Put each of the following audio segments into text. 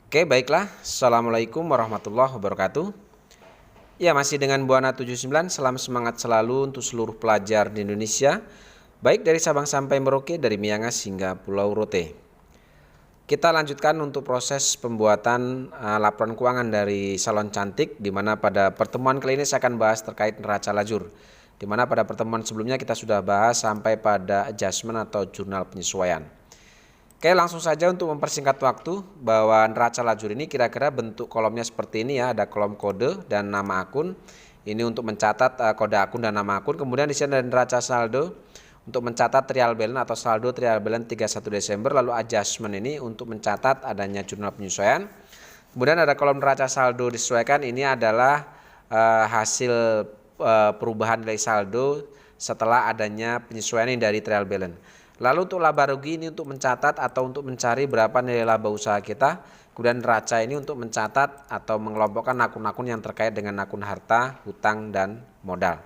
Oke, baiklah. Assalamualaikum warahmatullahi wabarakatuh. Ya, masih dengan Buana 79. Salam semangat selalu untuk seluruh pelajar di Indonesia, baik dari Sabang sampai Merauke, dari Miangas hingga Pulau Rote. Kita lanjutkan untuk proses pembuatan laporan keuangan dari Salon Cantik, di mana pada pertemuan kali ini saya akan bahas terkait neraca lajur. Di mana pada pertemuan sebelumnya kita sudah bahas sampai pada adjustment atau jurnal penyesuaian. Oke, langsung saja untuk mempersingkat waktu, bahwa neraca lajur ini kira-kira bentuk kolomnya seperti ini ya, ada kolom kode dan nama akun. Ini untuk mencatat kode akun dan nama akun. Kemudian di sini ada neraca saldo untuk mencatat trial balance atau saldo trial balance 31 Desember, lalu adjustment ini untuk mencatat adanya jurnal penyesuaian. Kemudian ada kolom neraca saldo disesuaikan, ini adalah hasil perubahan nilai saldo setelah adanya penyesuaian dari trial balance. Lalu untuk laba rugi ini untuk mencatat atau untuk mencari berapa nilai laba usaha kita. Kemudian neraca ini untuk mencatat atau mengelompokkan akun-akun yang terkait dengan akun harta, hutang, dan modal.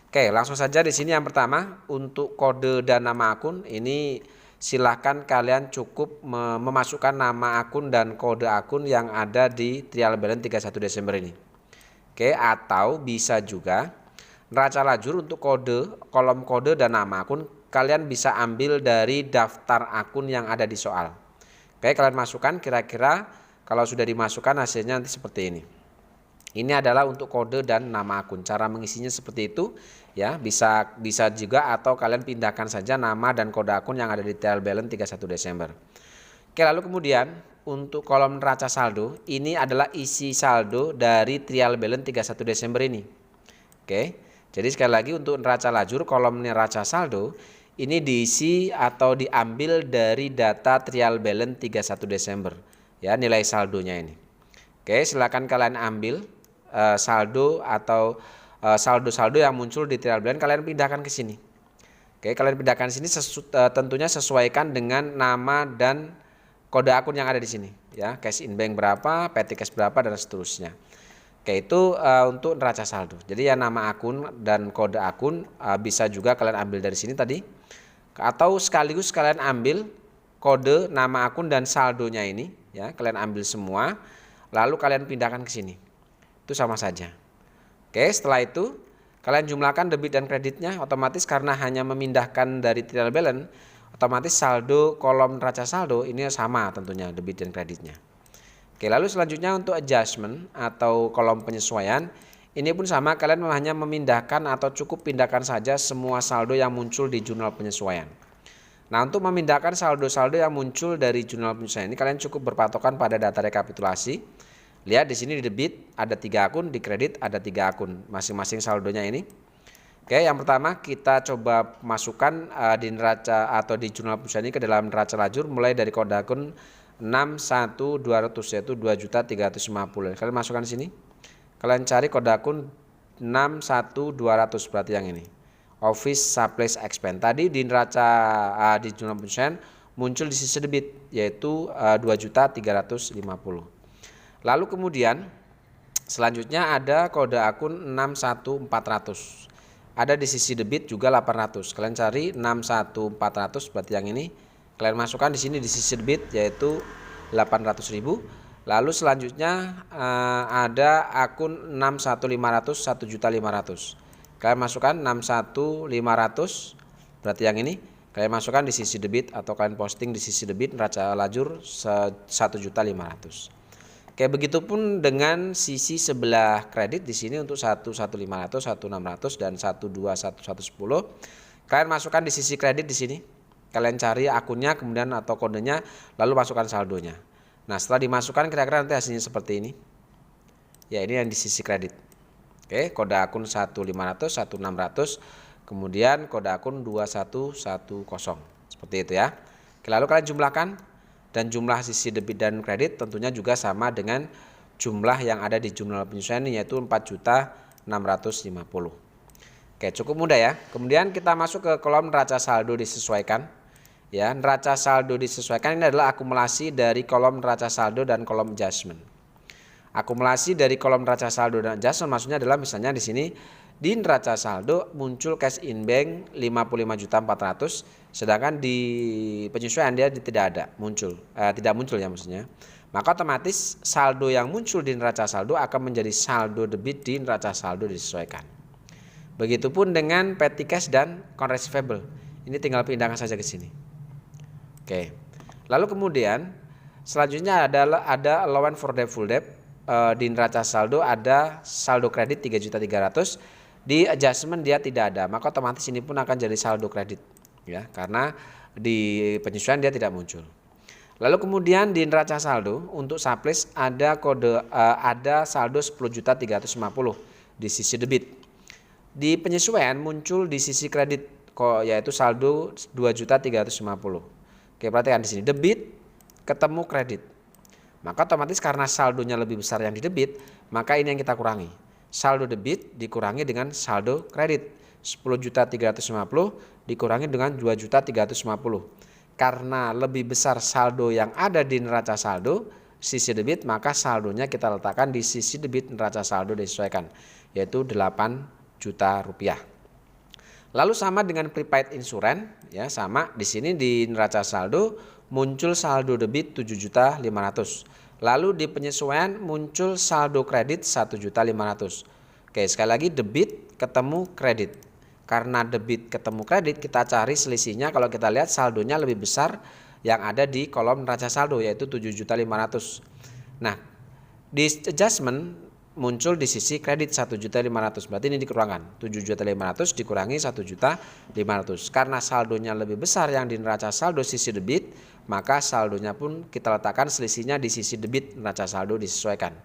Oke, langsung saja di sini yang pertama untuk kode dan nama akun ini silahkan kalian cukup memasukkan nama akun dan kode akun yang ada di trial balance 31 Desember ini. Oke, atau bisa juga neraca lajur untuk kode, kolom kode dan nama akun kalian bisa ambil dari daftar akun yang ada di soal. Oke, kalian masukkan, kira-kira kalau sudah dimasukkan hasilnya nanti seperti ini. Ini adalah untuk kode dan nama akun. Cara mengisinya seperti itu ya, bisa juga atau kalian pindahkan saja nama dan kode akun yang ada di trial balance 31 Desember. Oke, lalu kemudian untuk kolom neraca saldo, ini adalah isi saldo dari trial balance 31 Desember ini. Oke. Jadi sekali lagi untuk neraca lajur kolom neraca saldo ini diisi atau diambil dari data trial balance 31 Desember ya, nilai saldonya ini. Oke, silakan kalian ambil saldo atau saldo-saldo yang muncul di trial balance, kalian pindahkan ke sini. Oke, kalian pindahkan ke sini tentunya sesuaikan dengan nama dan kode akun yang ada di sini ya, cash in bank berapa, petty cash berapa, dan seterusnya. Oke, itu untuk neraca saldo. Jadi ya nama akun dan kode akun bisa juga kalian ambil dari sini tadi. Atau sekaligus kalian ambil kode, nama akun dan saldonya ini ya, kalian ambil semua lalu kalian pindahkan ke sini. Itu sama saja. Oke, setelah itu kalian jumlahkan debit dan kreditnya, otomatis karena hanya memindahkan dari trial balance, otomatis saldo kolom neraca saldo ini sama tentunya debit dan kreditnya. Oke, lalu selanjutnya untuk adjustment atau kolom penyesuaian, ini pun sama, kalian hanya memindahkan atau cukup pindahkan saja semua saldo yang muncul di jurnal penyesuaian. Nah, untuk memindahkan saldo-saldo yang muncul dari jurnal penyesuaian ini, kalian cukup berpatokan pada data rekapitulasi. Lihat di sini di debit ada 3 akun, di kredit ada 3 akun, masing-masing saldonya ini. Oke, yang pertama kita coba masukkan di neraca atau di jurnal penyesuaian ini ke dalam neraca lajur, mulai dari kode akun 61200 yaitu 2.350. Kalian masukkan sini. Kalian cari kode akun 61200, berarti yang ini. Office Supplies Expense. Tadi di neraca di jurnal penyesuaian muncul di sisi debit yaitu 2.350. Lalu kemudian selanjutnya ada kode akun 61400. Ada di sisi debit juga 800. Kalian cari 61400, berarti yang ini. Kalian masukkan di sini di sisi debit yaitu 800.000. Lalu selanjutnya ada akun 61500 1.500.000. Kalian masukkan 61500, berarti yang ini. Kalian masukkan di sisi debit atau kalian posting di sisi debit neraca lajur 1.500.000. Oke, begitupun dengan sisi sebelah kredit di sini untuk 1.500, 1.600 dan 1.21110. Kalian masukkan di sisi kredit di sini. Kalian cari akunnya kemudian atau kodenya lalu masukkan saldonya. Nah, setelah dimasukkan kira-kira nanti hasilnya seperti ini. Ya, ini yang di sisi kredit. Oke, kode akun 1.500, 1.600, kemudian kode akun 2110. Seperti itu ya. Oke, lalu kalian jumlahkan dan jumlah sisi debit dan kredit tentunya juga sama dengan jumlah yang ada di jurnal penyesuaian yaitu 4.650. Oke, cukup mudah ya. Kemudian kita masuk ke kolom neraca saldo disesuaikan. Ya, neraca saldo disesuaikan ini adalah akumulasi dari kolom neraca saldo dan kolom adjustment. Akumulasi dari kolom neraca saldo dan adjustment maksudnya adalah misalnya di sini di neraca saldo muncul cash in bank 55.400.000, sedangkan di penyesuaian dia tidak ada muncul, tidak muncul ya maksudnya. Maka otomatis saldo yang muncul di neraca saldo akan menjadi saldo debit di neraca saldo disesuaikan. Begitupun dengan petty cash dan account receivable. Ini tinggal pindahkan saja ke sini. Oke. Lalu kemudian selanjutnya ada allowance for full debt. Di neraca saldo ada saldo kredit 3.300.000. Di adjustment dia tidak ada, maka otomatis ini pun akan jadi saldo kredit ya, karena di penyesuaian dia tidak muncul. Lalu kemudian di neraca saldo untuk surplus ada ada saldo 10.350.000 di sisi debit. Di penyesuaian muncul di sisi kredit yaitu saldo 2.350.000. Oke, perhatikan di sini debit ketemu kredit. Maka otomatis karena saldonya lebih besar yang di debit, maka ini yang kita kurangi. Saldo debit dikurangi dengan saldo kredit. 10.350.000 dikurangi dengan 2.350.000. Karena lebih besar saldo yang ada di neraca saldo sisi debit, maka saldonya kita letakkan di sisi debit neraca saldo disesuaikan, yaitu 8 juta rupiah. Lalu sama dengan prepaid insurance ya, sama di sini di neraca saldo muncul saldo debit 7.500.000. Lalu di penyesuaian muncul saldo kredit 1.500.000. Oke, sekali lagi debit ketemu kredit. Karena debit ketemu kredit, kita cari selisihnya. Kalau kita lihat saldonya lebih besar yang ada di kolom neraca saldo, yaitu 7.500.000. Nah, di adjustment muncul di sisi kredit 1.500.000. Berarti ini dikurangkan 7.500.000 dikurangi 1.500.000. Karena saldonya lebih besar yang di neraca saldo sisi debit, maka saldonya pun kita letakkan selisihnya di sisi debit neraca saldo disesuaikan,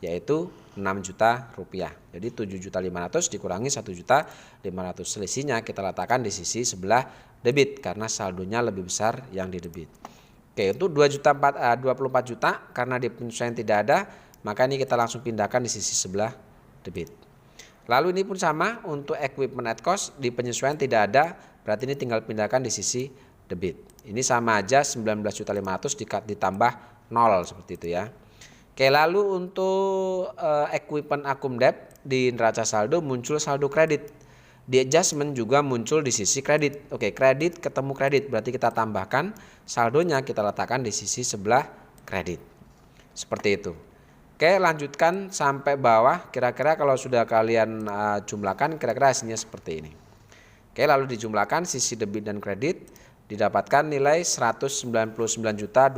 yaitu 6 juta rupiah. Jadi 7.500.000 dikurangi 1.500.000, selisihnya kita letakkan di sisi sebelah debit karena saldonya lebih besar yang di debit. Oke, untuk 24 juta karena di penyesuaian tidak ada, maka ini kita langsung pindahkan di sisi sebelah debit. Lalu ini pun sama untuk equipment at cost, di penyesuaian tidak ada, berarti ini tinggal pindahkan di sisi debit. Ini sama aja 19.500.000 ditambah 0 seperti itu ya. Oke, lalu untuk equipment accum debt di neraca saldo muncul saldo kredit. Di adjustment juga muncul di sisi kredit. Oke, kredit ketemu kredit, berarti kita tambahkan saldonya kita letakkan di sisi sebelah kredit. Seperti itu. Oke, lanjutkan sampai bawah. Kira-kira kalau sudah kalian jumlahkan, kira-kira hasilnya seperti ini. Oke, lalu dijumlahkan sisi debit dan kredit, didapatkan nilai 199.200.000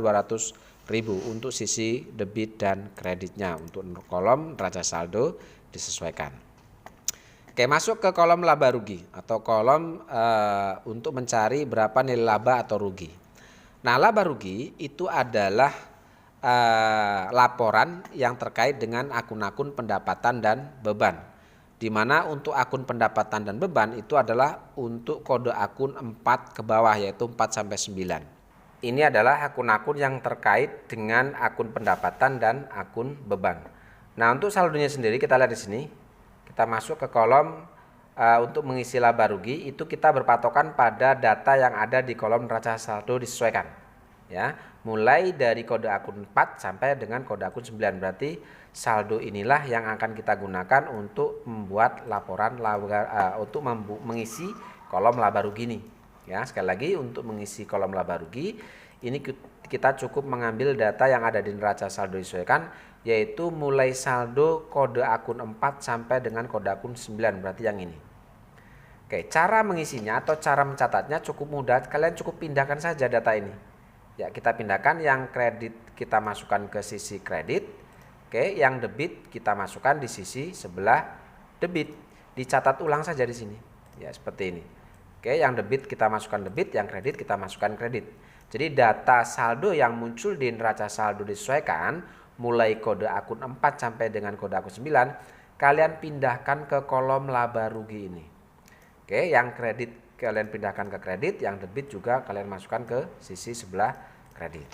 untuk sisi debit dan kreditnya. Untuk kolom neraca saldo disesuaikan. Oke, masuk ke kolom laba rugi atau kolom untuk mencari berapa nilai laba atau rugi. Nah, laba rugi itu adalah laporan yang terkait dengan akun-akun pendapatan dan beban. Di mana untuk akun pendapatan dan beban itu adalah untuk kode akun 4 ke bawah, yaitu 4 sampai 9. Ini adalah akun-akun yang terkait dengan akun pendapatan dan akun beban. Nah, untuk saldonya sendiri kita lihat di sini. Kita masuk ke kolom untuk mengisi laba rugi, itu kita berpatokan pada data yang ada di kolom neraca saldo disesuaikan. Ya, mulai dari kode akun 4 sampai dengan kode akun 9. Berarti saldo inilah yang akan kita gunakan untuk membuat laporan untuk mengisi kolom laba rugi ini. Ya, sekali lagi untuk mengisi kolom laba rugi ini kita cukup mengambil data yang ada di neraca saldo disesuaikan, yaitu mulai saldo kode akun 4 sampai dengan kode akun 9, berarti yang ini. Oke, cara mengisinya atau cara mencatatnya cukup mudah, kalian cukup pindahkan saja data ini. Ya, kita pindahkan yang kredit kita masukkan ke sisi kredit. Oke, yang debit kita masukkan di sisi sebelah debit. Dicatat ulang saja di sini. Ya, seperti ini. Oke, yang debit kita masukkan debit, yang kredit kita masukkan kredit. Jadi data saldo yang muncul di neraca saldo disesuaikan mulai kode akun 4 sampai dengan kode akun 9, kalian pindahkan ke kolom laba rugi ini. Oke, yang kredit kalian pindahkan ke kredit, yang debit juga kalian masukkan ke sisi sebelah kredit.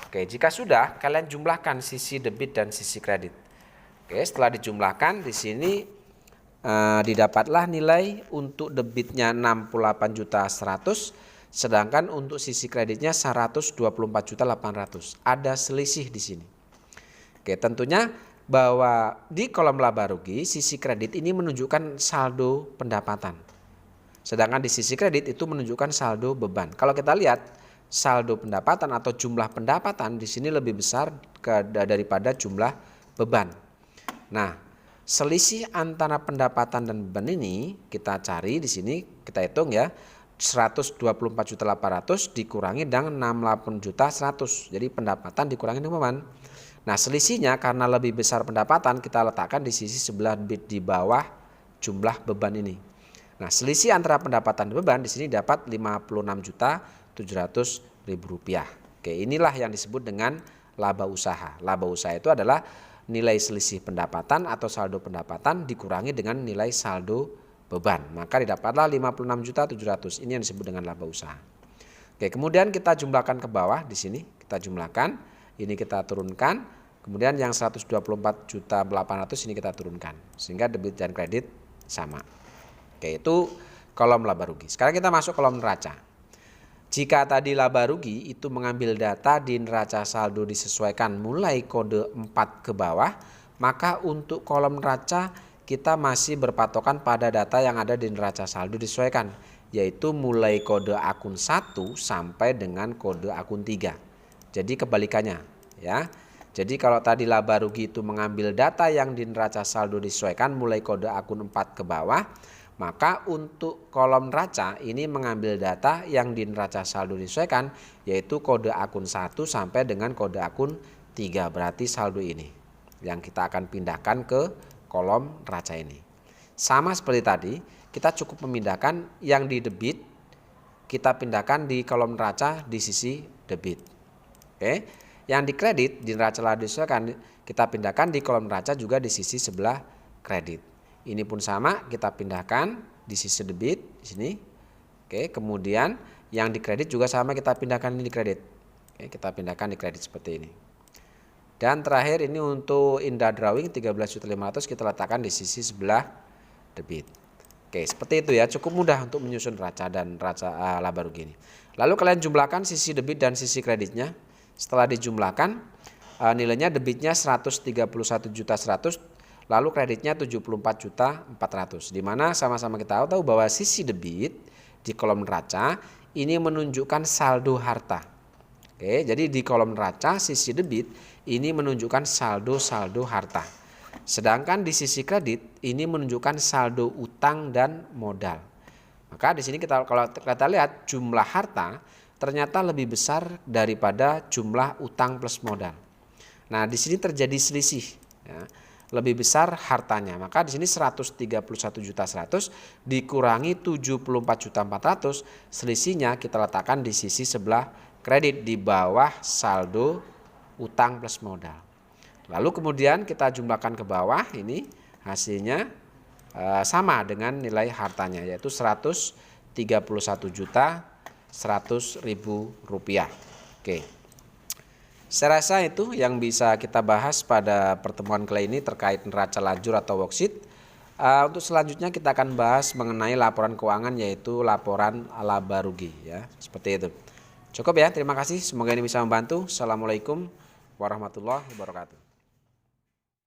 Oke, jika sudah, kalian jumlahkan sisi debit dan sisi kredit. Oke, setelah dijumlahkan di sini didapatlah nilai untuk debitnya 68.100.000, sedangkan untuk sisi kreditnya 124.800.000. Ada selisih di sini. Oke, tentunya bahwa di kolom laba rugi sisi kredit ini menunjukkan saldo pendapatan. Sedangkan di sisi kredit itu menunjukkan saldo beban. Kalau kita lihat saldo pendapatan atau jumlah pendapatan di sini lebih besar daripada jumlah beban. Nah, selisih antara pendapatan dan beban ini kita cari di sini, kita hitung ya. 124.800 dikurangi dengan 68.100. Jadi pendapatan dikurangi dengan beban. Nah, selisihnya karena lebih besar pendapatan kita letakkan di sisi sebelah debit di bawah jumlah beban ini. Nah, selisih antara pendapatan dan beban di sini dapat Rp56.700.000. Oke, inilah yang disebut dengan laba usaha. Laba usaha itu adalah nilai selisih pendapatan atau saldo pendapatan dikurangi dengan nilai saldo beban. Maka didapatlah 56.700.000. Ini yang disebut dengan laba usaha. Oke, kemudian kita jumlahkan ke bawah di sini. Kita jumlahkan, ini kita turunkan. Kemudian yang 124.800 ini kita turunkan. Sehingga debit dan kredit sama. Oke, itu kolom laba rugi. Sekarang kita masuk kolom neraca. Jika tadi laba rugi itu mengambil data di neraca saldo disesuaikan mulai kode 4 ke bawah, maka untuk kolom neraca kita masih berpatokan pada data yang ada di neraca saldo disesuaikan, yaitu mulai kode akun 1 sampai dengan kode akun 3. Jadi kebalikannya ya. Jadi kalau tadi laba rugi itu mengambil data yang di neraca saldo disesuaikan mulai kode akun 4 ke bawah, maka untuk kolom neraca ini mengambil data yang di neraca saldo disesuaikan, yaitu kode akun 1 sampai dengan kode akun 3. Berarti saldo ini yang kita akan pindahkan ke kolom neraca ini. Sama seperti tadi, kita cukup memindahkan yang di debit, kita pindahkan di kolom neraca di sisi debit. Oke. Yang di kredit di neraca saldo disesuaikan kita pindahkan di kolom neraca juga di sisi sebelah kredit. Ini pun sama, kita pindahkan di sisi debit di sini. Oke, kemudian yang di kredit juga sama, kita pindahkan ini di kredit. Oke, kita pindahkan di kredit seperti ini. Dan terakhir ini untuk Indah Drawing 13.500 kita letakkan di sisi sebelah debit. Oke, seperti itu ya, cukup mudah untuk menyusun neraca dan neraca laba rugi ini. Lalu kalian jumlahkan sisi debit dan sisi kreditnya. Setelah dijumlahkan, nilainya debitnya 131.100.000, lalu kreditnya 74.400.000. Di mana sama-sama kita tahu bahwa sisi debit di kolom neraca ini menunjukkan saldo harta. Oke, jadi di kolom neraca sisi debit ini menunjukkan saldo harta. Sedangkan di sisi kredit ini menunjukkan saldo utang dan modal. Maka di sini kalau kita lihat jumlah harta ternyata lebih besar daripada jumlah utang plus modal. Nah, di sini terjadi selisih ya. Lebih besar hartanya. Maka di sini 131.100.000 dikurangi 74.400.000, selisihnya kita letakkan di sisi sebelah kredit di bawah saldo utang plus modal. Lalu kemudian kita jumlahkan ke bawah, ini hasilnya sama dengan nilai hartanya, yaitu Rp131.100.000. Oke. Saya rasa itu yang bisa kita bahas pada pertemuan kali ini terkait neraca lajur atau worksheet. Untuk selanjutnya kita akan bahas mengenai laporan keuangan, yaitu laporan laba rugi ya, seperti itu. Cukup ya, terima kasih. Semoga ini bisa membantu. Assalamualaikum warahmatullahi wabarakatuh.